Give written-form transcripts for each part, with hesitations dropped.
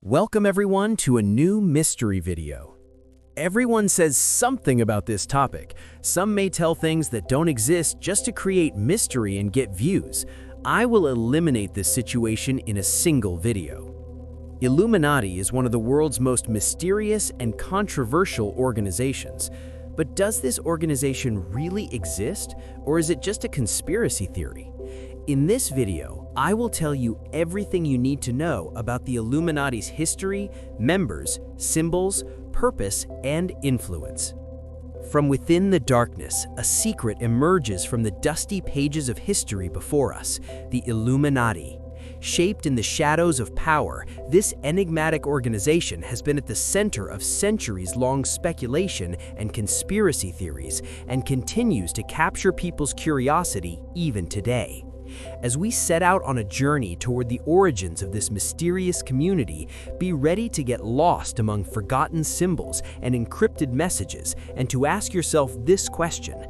Welcome everyone to a new mystery video. Everyone says something about this topic. Some may tell things that don't exist just to create mystery and get views. I will eliminate this situation in a single video. Illuminati is one of the world's most mysterious and controversial organizations. But does this organization really exist, or is it just a conspiracy theory? In this video, I will tell you everything you need to know about the Illuminati's history, members, symbols, purpose, and influence. From within the darkness, a secret emerges from the dusty pages of history before us, the Illuminati. Shaped in the shadows of power, this enigmatic organization has been at the center of centuries-long speculation and conspiracy theories, and continues to capture people's curiosity even today. As we set out on a journey toward the origins of this mysterious community, be ready to get lost among forgotten symbols and encrypted messages, and to ask yourself this question: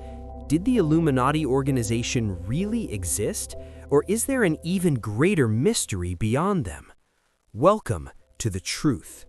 did the Illuminati organization really exist, or is there an even greater mystery beyond them? Welcome to the truth.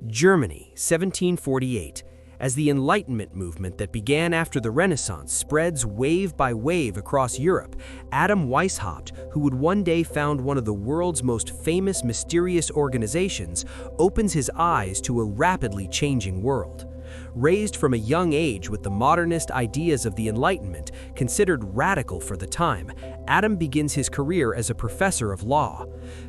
Germany, 1748. As the Enlightenment movement that began after the Renaissance spreads wave by wave across Europe, Adam Weishaupt, who would one day found one of the world's most famous mysterious organizations, opens his eyes to a rapidly changing world. Raised from a young age with the modernist ideas of the Enlightenment, considered radical for the time, Adam begins his career as a professor of law.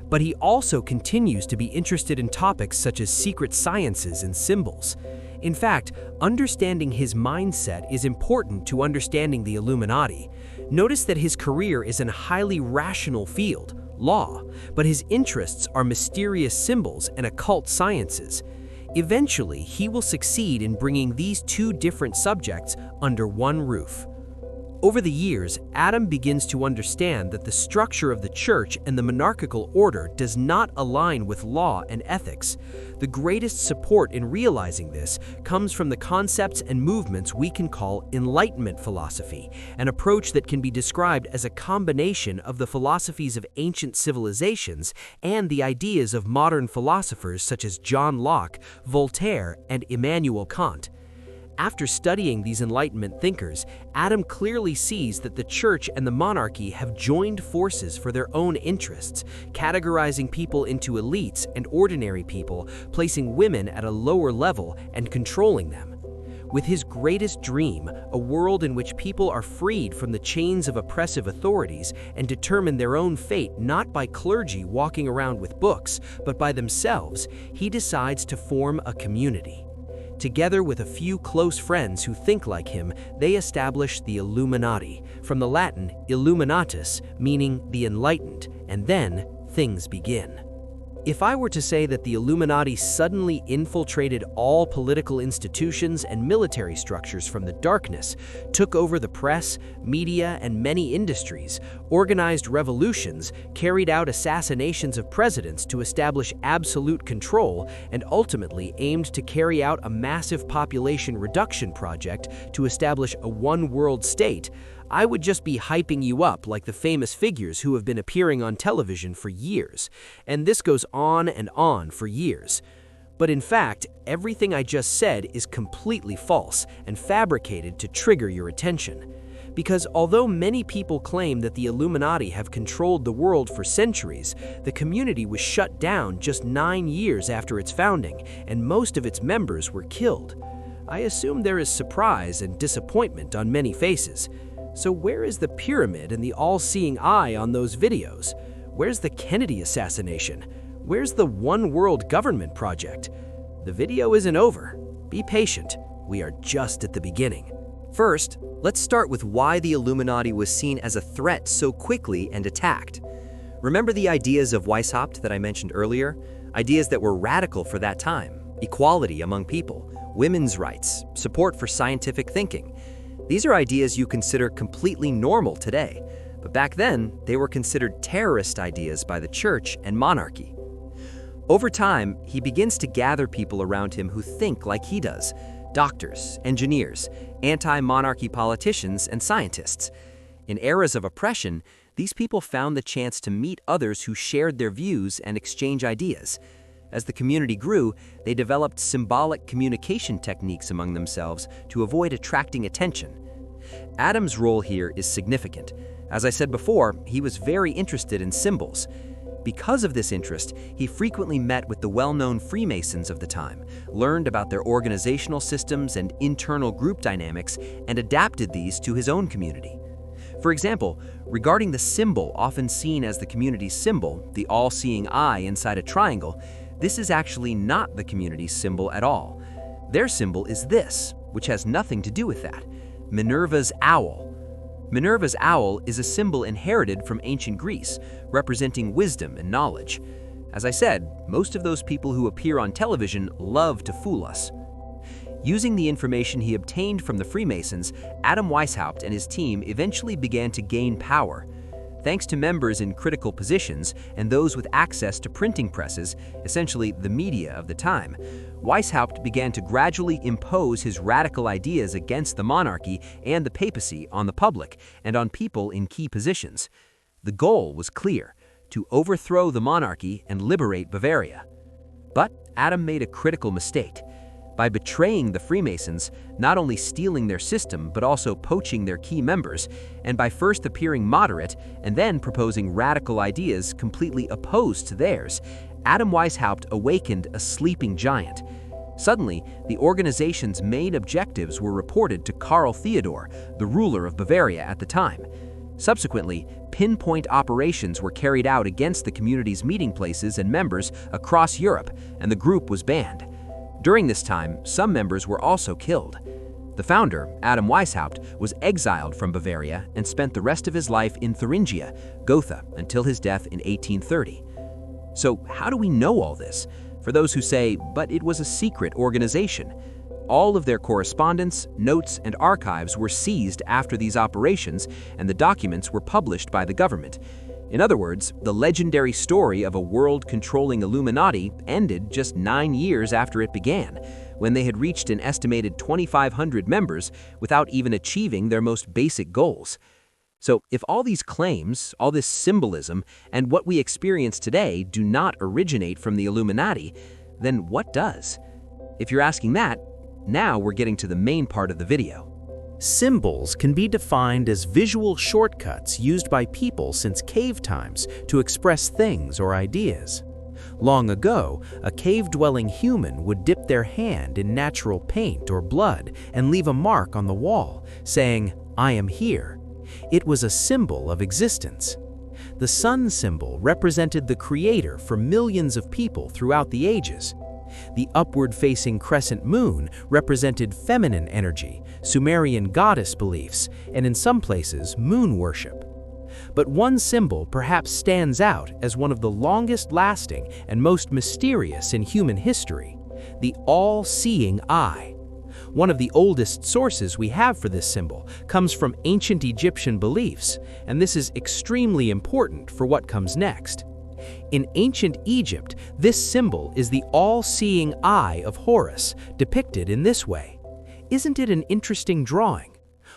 But he also continues to be interested in topics such as secret sciences and symbols. In fact, understanding his mindset is important to understanding the Illuminati. Notice that his career is in a highly rational field, law, but his interests are mysterious symbols and occult sciences. Eventually, he will succeed in bringing these two different subjects under one roof. Over the years, Adam begins to understand that the structure of the church and the monarchical order does not align with law and ethics. The greatest support in realizing this comes from the concepts and movements we can call Enlightenment philosophy, an approach that can be described as a combination of the philosophies of ancient civilizations and the ideas of modern philosophers such as John Locke, Voltaire, and Immanuel Kant. After studying these Enlightenment thinkers, Adam clearly sees that the church and the monarchy have joined forces for their own interests, categorizing people into elites and ordinary people, placing women at a lower level and controlling them. With his greatest dream, a world in which people are freed from the chains of oppressive authorities and determine their own fate not by clergy walking around with books, but by themselves, he decides to form a community. Together with a few close friends who think like him, they establish the Illuminati, from the Latin illuminatus, meaning the enlightened, and then things begin. If I were to say that the Illuminati suddenly infiltrated all political institutions and military structures from the darkness, took over the press, media, and many industries, organized revolutions, carried out assassinations of presidents to establish absolute control, and ultimately aimed to carry out a massive population reduction project to establish a one-world state, I would just be hyping you up like the famous figures who have been appearing on television for years. And this goes on and on for years. But in fact, everything I just said is completely false and fabricated to trigger your attention. Because although many people claim that the Illuminati have controlled the world for centuries, the community was shut down just 9 years after its founding, and most of its members were killed. I assume there is surprise and disappointment on many faces. So where is the pyramid and the all-seeing eye on those videos? Where's the Kennedy assassination? Where's the One World Government project? The video isn't over. Be patient. We are just at the beginning. First, let's start with why the Illuminati was seen as a threat so quickly and attacked. Remember the ideas of Weishaupt that I mentioned earlier? Ideas that were radical for that time: equality among people, women's rights, support for scientific thinking. These are ideas you consider completely normal today, but back then, they were considered terrorist ideas by the church and monarchy. Over time, he begins to gather people around him who think like he does: doctors, engineers, anti-monarchy politicians, and scientists. In eras of oppression, these people found the chance to meet others who shared their views and exchange ideas. As the community grew, they developed symbolic communication techniques among themselves to avoid attracting attention. Adam's role here is significant. As I said before, he was very interested in symbols. Because of this interest, he frequently met with the well-known Freemasons of the time, learned about their organizational systems and internal group dynamics, and adapted these to his own community. For example, regarding the symbol often seen as the community's symbol, the all-seeing eye inside a triangle, this is actually not the community's symbol at all. Their symbol is this, which has nothing to do with that: Minerva's owl. Minerva's owl is a symbol inherited from ancient Greece, representing wisdom and knowledge. As I said, most of those people who appear on television love to fool us. Using the information he obtained from the Freemasons, Adam Weishaupt and his team eventually began to gain power. Thanks to members in critical positions and those with access to printing presses, essentially the media of the time, Weishaupt began to gradually impose his radical ideas against the monarchy and the papacy on the public and on people in key positions. The goal was clear: to overthrow the monarchy and liberate Bavaria. But Adam made a critical mistake. By betraying the Freemasons, not only stealing their system but also poaching their key members, and by first appearing moderate and then proposing radical ideas completely opposed to theirs, Adam Weishaupt awakened a sleeping giant. Suddenly, the organization's main objectives were reported to Karl Theodor, the ruler of Bavaria at the time. Subsequently, pinpoint operations were carried out against the community's meeting places and members across Europe, and the group was banned. During this time, some members were also killed. The founder, Adam Weishaupt, was exiled from Bavaria and spent the rest of his life in Thuringia, Gotha, until his death in 1830. So how do we know all this? For those who say, but it was a secret organization. All of their correspondence, notes, and archives were seized after these operations, and the documents were published by the government. In other words, the legendary story of a world-controlling Illuminati ended just 9 years after it began, when they had reached an estimated 2,500 members without even achieving their most basic goals. So if all these claims, all this symbolism, and what we experience today do not originate from the Illuminati, then what does? If you're asking that, now we're getting to the main part of the video. Symbols can be defined as visual shortcuts used by people since cave times to express things or ideas. Long ago, a cave-dwelling human would dip their hand in natural paint or blood and leave a mark on the wall, saying, "I am here." It was a symbol of existence. The sun symbol represented the creator for millions of people throughout the ages. The upward-facing crescent moon represented feminine energy, Sumerian goddess beliefs, and in some places, moon worship. But one symbol perhaps stands out as one of the longest-lasting and most mysterious in human history: the all-seeing eye. One of the oldest sources we have for this symbol comes from ancient Egyptian beliefs, and this is extremely important for what comes next. In ancient Egypt, this symbol is the all-seeing eye of Horus, depicted in this way. Isn't it an interesting drawing?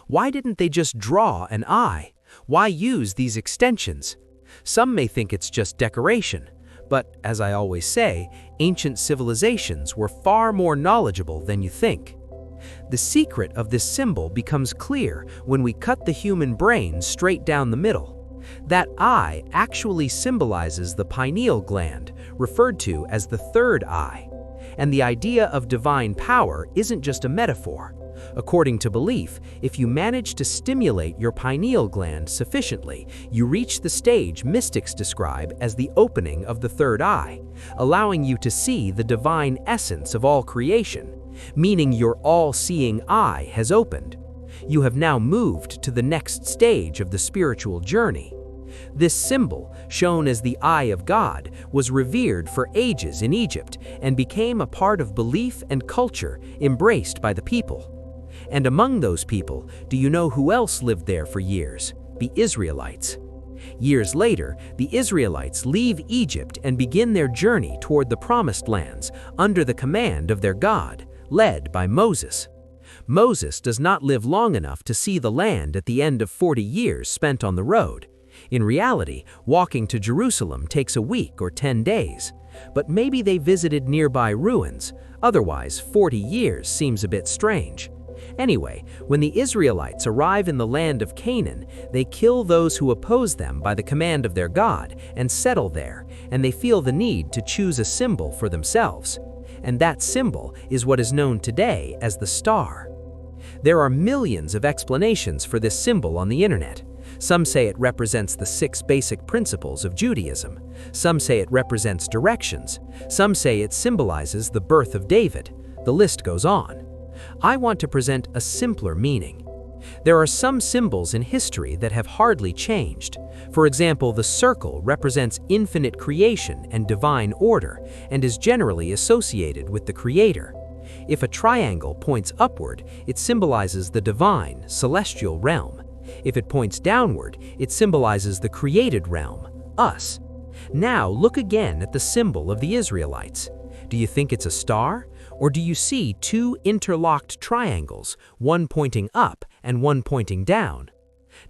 Why didn't they just draw an eye? Why use these extensions? Some may think it's just decoration, but as I always say, ancient civilizations were far more knowledgeable than you think. The secret of this symbol becomes clear when we cut the human brain straight down the middle. That eye actually symbolizes the pineal gland, referred to as the third eye. And the idea of divine power isn't just a metaphor. According to belief, if you manage to stimulate your pineal gland sufficiently, you reach the stage mystics describe as the opening of the third eye, allowing you to see the divine essence of all creation, meaning your all-seeing eye has opened. You have now moved to the next stage of the spiritual journey. This symbol, shown as the Eye of God, was revered for ages in Egypt and became a part of belief and culture embraced by the people. And among those people, do you know who else lived there for years? The Israelites. Years later, the Israelites leave Egypt and begin their journey toward the Promised Lands under the command of their God, led by Moses. Moses does not live long enough to see the land at the end of 40 years spent on the road. In reality, walking to Jerusalem takes a week or 10 days. But maybe they visited nearby ruins, otherwise 40 years seems a bit strange. Anyway, when the Israelites arrive in the land of Canaan, they kill those who oppose them by the command of their God and settle there, and they feel the need to choose a symbol for themselves. And that symbol is what is known today as the star. There are millions of explanations for this symbol on the internet. Some say it represents the 6 basic principles of Judaism. Some say it represents directions. Some say it symbolizes the birth of David. The list goes on. I want to present a simpler meaning. There are some symbols in history that have hardly changed. For example, the circle represents infinite creation and divine order and is generally associated with the Creator. If a triangle points upward, it symbolizes the divine, celestial realm. If it points downward, it symbolizes the created realm, us. Now look again at the symbol of the Israelites. Do you think it's a star? Or do you see 2 interlocked triangles, one pointing up and one pointing down?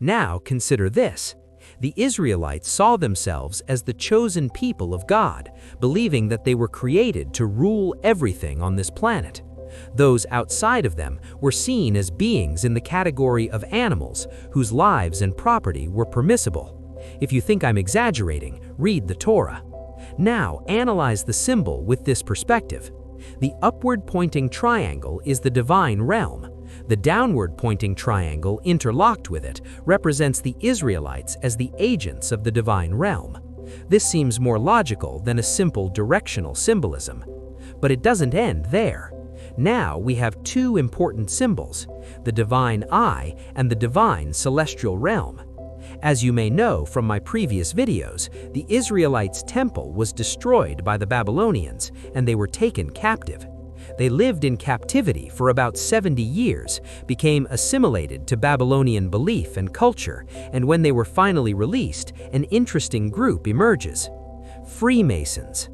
Now consider this. The Israelites saw themselves as the chosen people of God, believing that they were created to rule everything on this planet. Those outside of them were seen as beings in the category of animals whose lives and property were permissible. If you think I'm exaggerating, read the Torah. Now analyze the symbol with this perspective. The upward-pointing triangle is the divine realm. The downward-pointing triangle interlocked with it represents the Israelites as the agents of the divine realm. This seems more logical than a simple directional symbolism. But it doesn't end there. Now we have 2 important symbols, the divine eye and the divine celestial realm. As you may know from my previous videos, the Israelites' temple was destroyed by the Babylonians, and they were taken captive. They lived in captivity for about 70 years, became assimilated to Babylonian belief and culture, and when they were finally released, an interesting group emerges: Freemasons.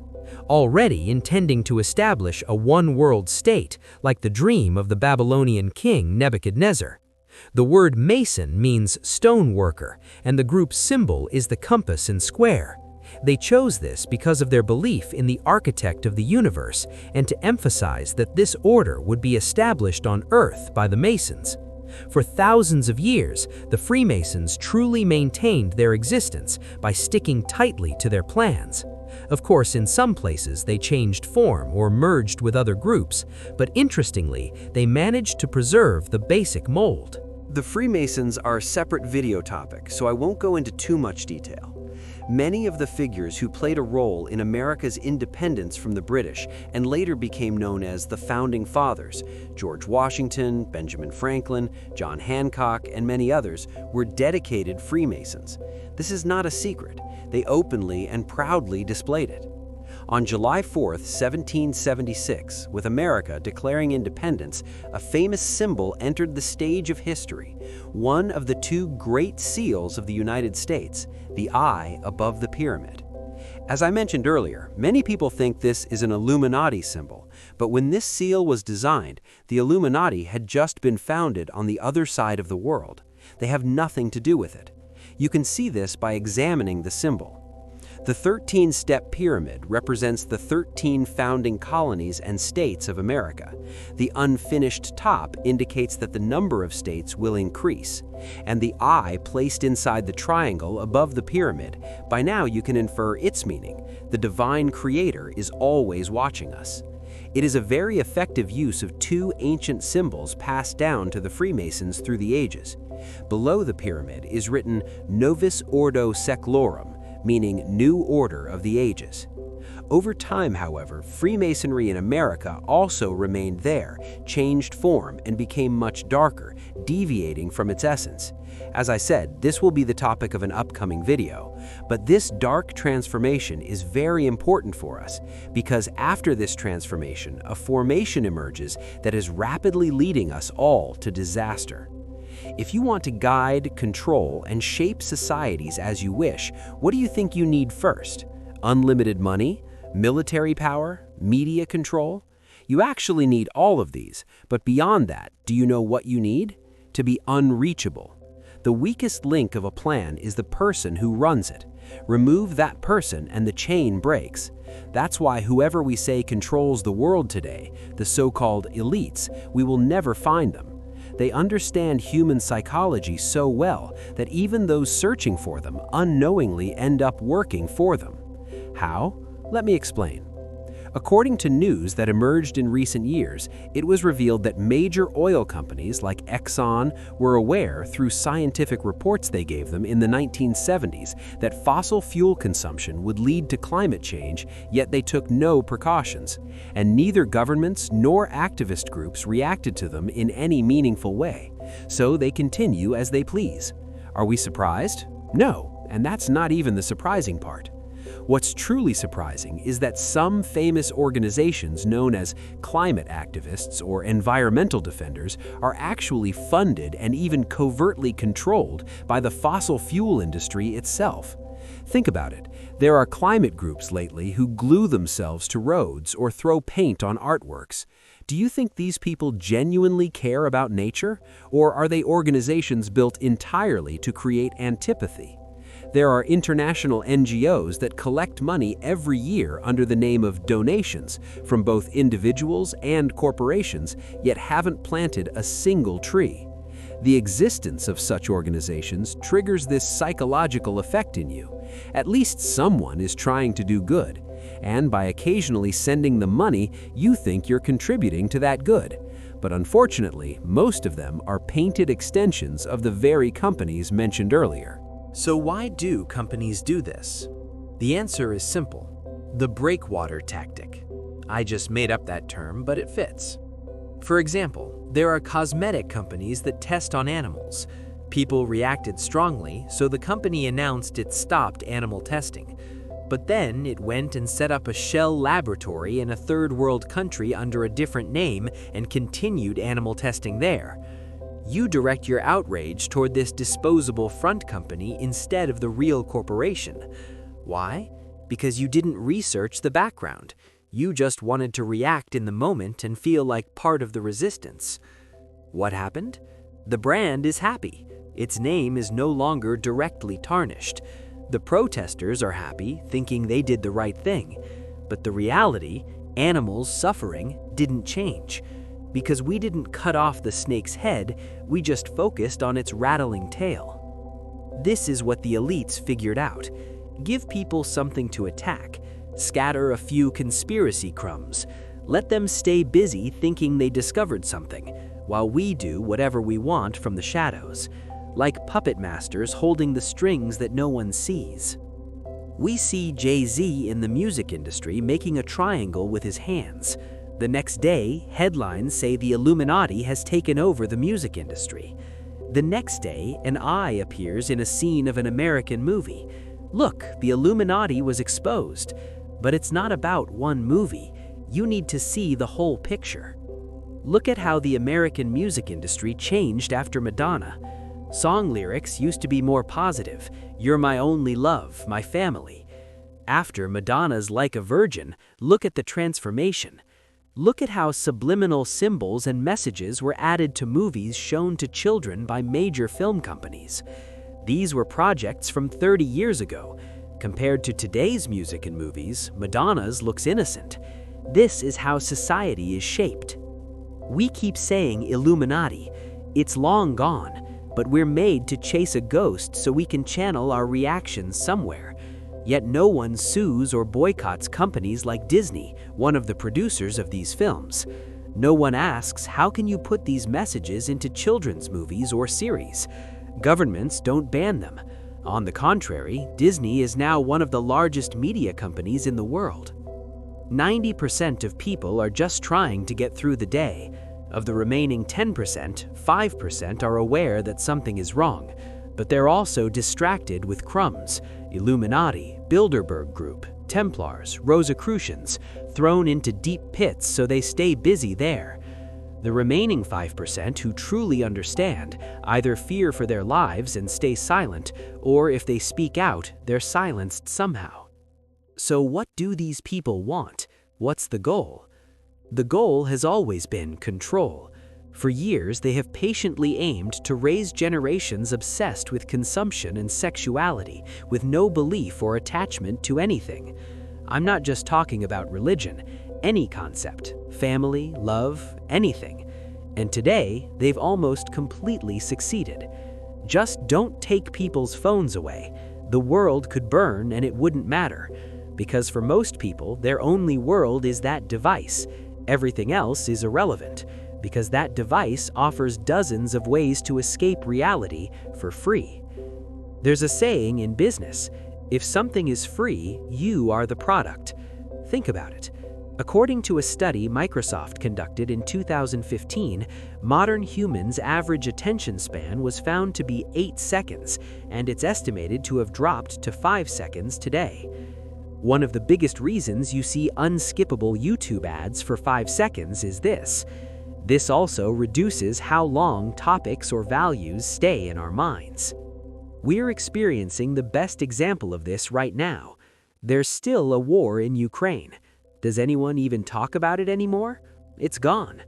Already intending to establish a one-world state, like the dream of the Babylonian king Nebuchadnezzar. The word Mason means stone worker, and the group's symbol is the compass and square. They chose this because of their belief in the architect of the universe and to emphasize that this order would be established on Earth by the Masons. For thousands of years, the Freemasons truly maintained their existence by sticking tightly to their plans. Of course, in some places they changed form or merged with other groups, but interestingly, they managed to preserve the basic mold. The Freemasons are a separate video topic, so I won't go into too much detail. Many of the figures who played a role in America's independence from the British and later became known as the Founding Fathers, George Washington, Benjamin Franklin, John Hancock, and many others, were dedicated Freemasons. This is not a secret. They openly and proudly displayed it. On July 4, 1776, with America declaring independence, a famous symbol entered the stage of history, one of the 2 great seals of the United States, the eye above the pyramid. As I mentioned earlier, many people think this is an Illuminati symbol, but when this seal was designed, the Illuminati had just been founded on the other side of the world. They have nothing to do with it. You can see this by examining the symbol. The 13-step pyramid represents the 13 founding colonies and states of America. The unfinished top indicates that the number of states will increase. And the eye placed inside the triangle above the pyramid, by now you can infer its meaning. The divine creator is always watching us. It is a very effective use of 2 ancient symbols passed down to the Freemasons through the ages. Below the pyramid is written Novus Ordo Seclorum, meaning New Order of the Ages. Over time, however, Freemasonry in America also remained there, changed form, and became much darker, deviating from its essence. As I said, this will be the topic of an upcoming video, but this dark transformation is very important for us because after this transformation, a formation emerges that is rapidly leading us all to disaster. If you want to guide, control, and shape societies as you wish, what do you think you need first? Unlimited money? Military power? Media control? You actually need all of these, but beyond that, do you know what you need? To be unreachable. The weakest link of a plan is the person who runs it. Remove that person and the chain breaks. That's why whoever we say controls the world today, the so-called elites, we will never find them. They understand human psychology so well that even those searching for them unknowingly end up working for them. How? Let me explain. According to news that emerged in recent years, it was revealed that major oil companies like Exxon were aware through scientific reports they gave them in the 1970s that fossil fuel consumption would lead to climate change, yet they took no precautions, and neither governments nor activist groups reacted to them in any meaningful way. So they continue as they please. Are we surprised? No, and that's not even the surprising part. What's truly surprising is that some famous organizations known as climate activists or environmental defenders are actually funded and even covertly controlled by the fossil fuel industry itself. Think about it. There are climate groups lately who glue themselves to roads or throw paint on artworks. Do you think these people genuinely care about nature, or are they organizations built entirely to create antipathy? There are international NGOs that collect money every year under the name of donations from both individuals and corporations, yet haven't planted a single tree. The existence of such organizations triggers this psychological effect in you. At least someone is trying to do good, and by occasionally sending them money, you think you're contributing to that good. But unfortunately, most of them are painted extensions of the very companies mentioned earlier. So why do companies do this? The answer is simple: the breakwater tactic. I just made up that term, but it fits. For example, there are cosmetic companies that test on animals. People reacted strongly, so the company announced it stopped animal testing. But then it went and set up a shell laboratory in a third world country under a different name and continued animal testing there. You direct your outrage toward this disposable front company instead of the real corporation. Why? Because you didn't research the background. You just wanted to react in the moment and feel like part of the resistance. What happened? The brand is happy. Its name is no longer directly tarnished. The protesters are happy, thinking they did the right thing. But the reality, animals suffering, didn't change. Because we didn't cut off the snake's head, we just focused on its rattling tail. This is what the elites figured out. Give people something to attack. Scatter a few conspiracy crumbs. Let them stay busy thinking they discovered something, while we do whatever we want from the shadows, like puppet masters holding the strings that no one sees. We see Jay-Z in the music industry making a triangle with his hands. The next day, headlines say the Illuminati has taken over the music industry. The next day, an eye appears in a scene of an American movie. Look, the Illuminati was exposed. But it's not about one movie. You need to see the whole picture. Look at how the American music industry changed after Madonna. Song lyrics used to be more positive. You're my only love, my family. After Madonna's Like a Virgin, look at the transformation. Look at how subliminal symbols and messages were added to movies shown to children by major film companies. These were projects from 30 years ago. Compared to today's music and movies, Madonna's looks innocent. This is how society is shaped. We keep saying Illuminati. It's long gone, but we're made to chase a ghost so we can channel our reactions somewhere. Yet no one sues or boycotts companies like Disney, one of the producers of these films. No one asks, how can you put these messages into children's movies or series? Governments don't ban them. On the contrary, Disney is now one of the largest media companies in the world. 90% of people are just trying to get through the day. Of the remaining 10%, 5% are aware that something is wrong, but they're also distracted with crumbs, Illuminati, Bilderberg Group, Templars, Rosicrucians, thrown into deep pits so they stay busy there. The remaining 5% who truly understand either fear for their lives and stay silent, or if they speak out, they're silenced somehow. So what do these people want? What's the goal? The goal has always been control. For years, they have patiently aimed to raise generations obsessed with consumption and sexuality, with no belief or attachment to anything. I'm not just talking about religion, any concept, family, love, anything. And today, they've almost completely succeeded. Just don't take people's phones away. The world could burn and it wouldn't matter. Because for most people, their only world is that device. Everything else is irrelevant, because that device offers dozens of ways to escape reality for free. There's a saying in business, if something is free, you are the product. Think about it. According to a study Microsoft conducted in 2015, modern humans' average attention span was found to be 8 seconds, and it's estimated to have dropped to 5 seconds today. One of the biggest reasons you see unskippable YouTube ads for 5 seconds is this. This also reduces how long topics or values stay in our minds. We're experiencing the best example of this right now. There's still a war in Ukraine. Does anyone even talk about it anymore? It's gone.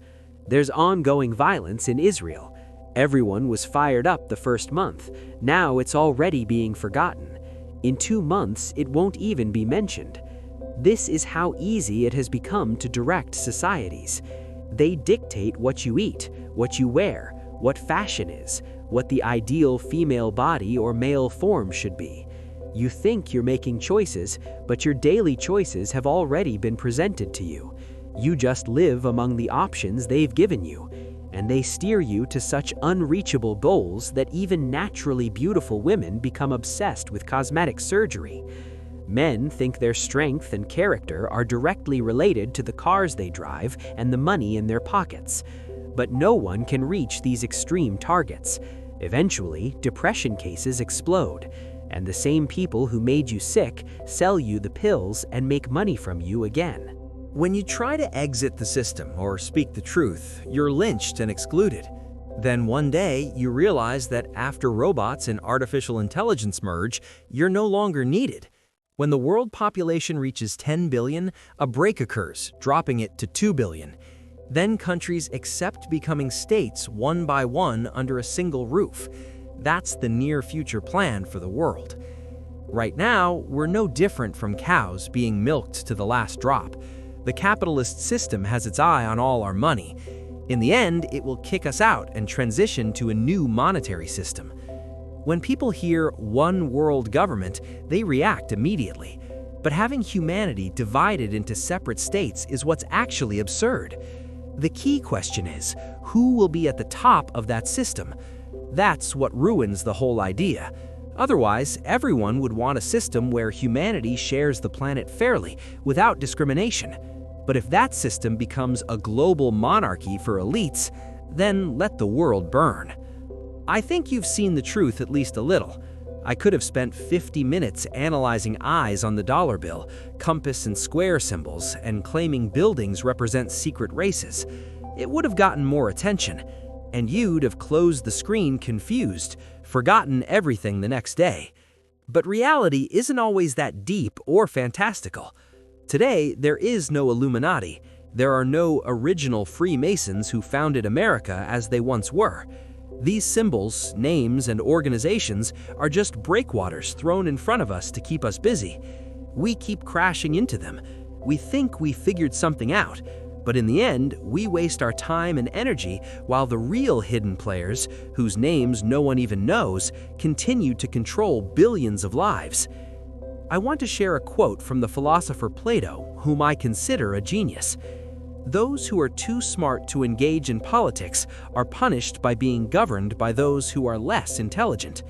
There's ongoing violence in Israel. Everyone was fired up the first month. Now it's already being forgotten. In 2 months, it won't even be mentioned. This is how easy it has become to direct societies. They dictate what you eat, what you wear, what fashion is, what the ideal female body or male form should be. You think you're making choices, but your daily choices have already been presented to you. You just live among the options they've given you, and they steer you to such unreachable goals that even naturally beautiful women become obsessed with cosmetic surgery. Men think their strength and character are directly related to the cars they drive and the money in their pockets. But no one can reach these extreme targets. Eventually, depression cases explode, and the same people who made you sick sell you the pills and make money from you again. When you try to exit the system or speak the truth, you're lynched and excluded. Then one day, you realize that after robots and artificial intelligence merge, you're no longer needed. When the world population reaches 10 billion, a break occurs, dropping it to 2 billion. Then countries accept becoming states one by one under a single roof. That's the near future plan for the world. Right now, we're no different from cows being milked to the last drop. The capitalist system has its eye on all our money. In the end, it will kick us out and transition to a new monetary system. When people hear one world government, they react immediately. But having humanity divided into separate states is what's actually absurd. The key question is, who will be at the top of that system? That's what ruins the whole idea. Otherwise, everyone would want a system where humanity shares the planet fairly, without discrimination. But if that system becomes a global monarchy for elites, then let the world burn. I think you've seen the truth at least a little. I could have spent 50 minutes analyzing eyes on the dollar bill, compass and square symbols, and claiming buildings represent secret races. It would have gotten more attention, and you'd have closed the screen confused, forgotten everything the next day. But reality isn't always that deep or fantastical. Today, there is no Illuminati. There are no original Freemasons who founded America as they once were. These symbols, names, and organizations are just breakwaters thrown in front of us to keep us busy. We keep crashing into them. We think we figured something out, but in the end, we waste our time and energy while the real hidden players, whose names no one even knows, continue to control billions of lives. I want to share a quote from the philosopher Plato, whom I consider a genius. Those who are too smart to engage in politics are punished by being governed by those who are less intelligent.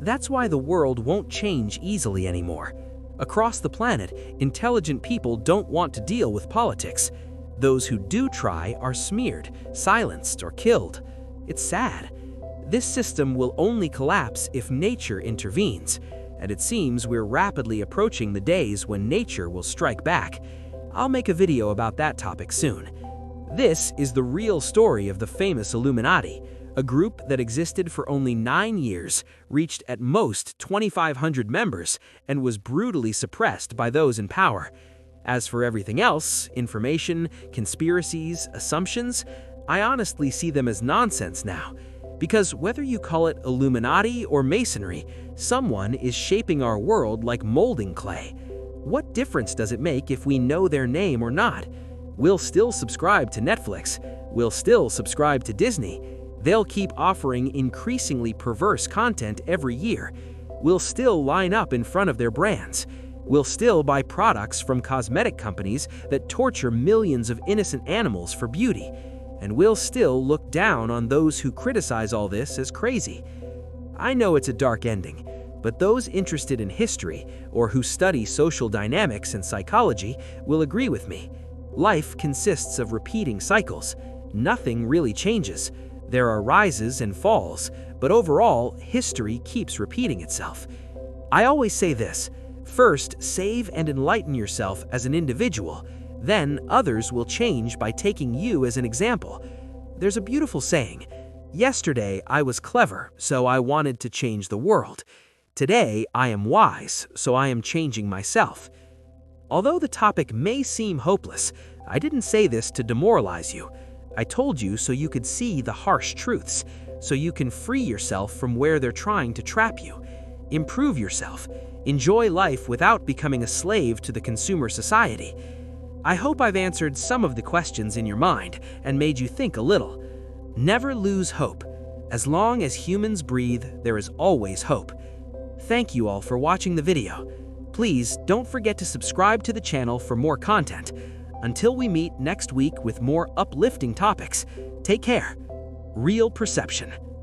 That's why the world won't change easily anymore. Across the planet, intelligent people don't want to deal with politics. Those who do try are smeared, silenced, or killed. It's sad. This system will only collapse if nature intervenes, and it seems we're rapidly approaching the days when nature will strike back. I'll make a video about that topic soon. This is the real story of the famous Illuminati, a group that existed for only 9 years, reached at most 2,500 members, and was brutally suppressed by those in power. As for everything else, information, conspiracies, assumptions, I honestly see them as nonsense now. Because whether you call it Illuminati or Masonry, someone is shaping our world like molding clay. What difference does it make if we know their name or not? We'll still subscribe to Netflix. We'll still subscribe to Disney. They'll keep offering increasingly perverse content every year. We'll still line up in front of their brands. We'll still buy products from cosmetic companies that torture millions of innocent animals for beauty. And we'll still look down on those who criticize all this as crazy. I know it's a dark ending, but those interested in history or who study social dynamics and psychology will agree with me. Life consists of repeating cycles. Nothing really changes. There are rises and falls, but overall, history keeps repeating itself. I always say this: first, save and enlighten yourself as an individual. Then others will change by taking you as an example. There's a beautiful saying: yesterday I was clever, so I wanted to change the world. Today I am wise, so I am changing myself. Although the topic may seem hopeless, I didn't say this to demoralize you. I told you so you could see the harsh truths, so you can free yourself from where they're trying to trap you. Improve yourself. Enjoy life without becoming a slave to the consumer society. I hope I've answered some of the questions in your mind and made you think a little. Never lose hope. As long as humans breathe, there is always hope. Thank you all for watching the video. Please don't forget to subscribe to the channel for more content. Until we meet next week with more uplifting topics, take care. Real Perception.